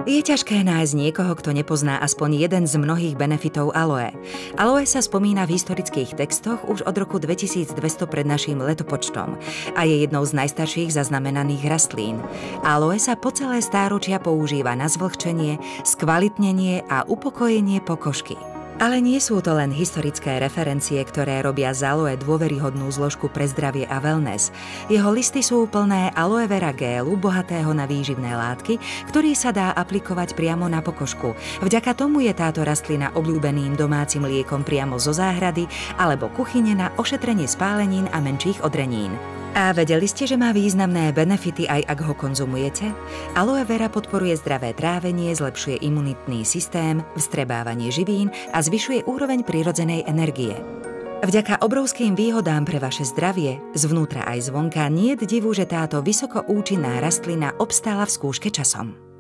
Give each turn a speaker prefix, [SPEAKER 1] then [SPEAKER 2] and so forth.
[SPEAKER 1] Je ťažké nájsť niekoho, kto nepozná aspoň jeden z mnohých benefitov aloe. Aloe sa spomína v historických textoch už od roku 2200 pred naším letopočtom a je jednou z najstarších zaznamenaných rastlín. Aloe sa po celé stáročia používa na zvlhčenie, skvalitnenie a upokojenie pokožky. Ale nie sú to len historické referencie, ktoré robia z aloe dôveryhodnú zložku pre zdravie a wellness. Jeho listy sú plné aloe vera gélu, bohatého na výživné látky, ktorý sa dá aplikovať priamo na pokožku. Vďaka tomu je táto rastlina obľúbeným domácim liekom priamo zo záhrady alebo kuchyne na ošetrenie spálenín a menších odrenín. A vedeli ste, že má významné benefity aj ak ho konzumujete? Aloe vera podporuje zdravé trávenie, zlepšuje imunitný systém, vstrebávanie živín a zvyšuje úroveň prirodzenej energie. Vďaka obrovským výhodám pre vaše zdravie, zvnútra aj zvonka, niet divu, že táto vysoko účinná rastlina obstála v skúške časom.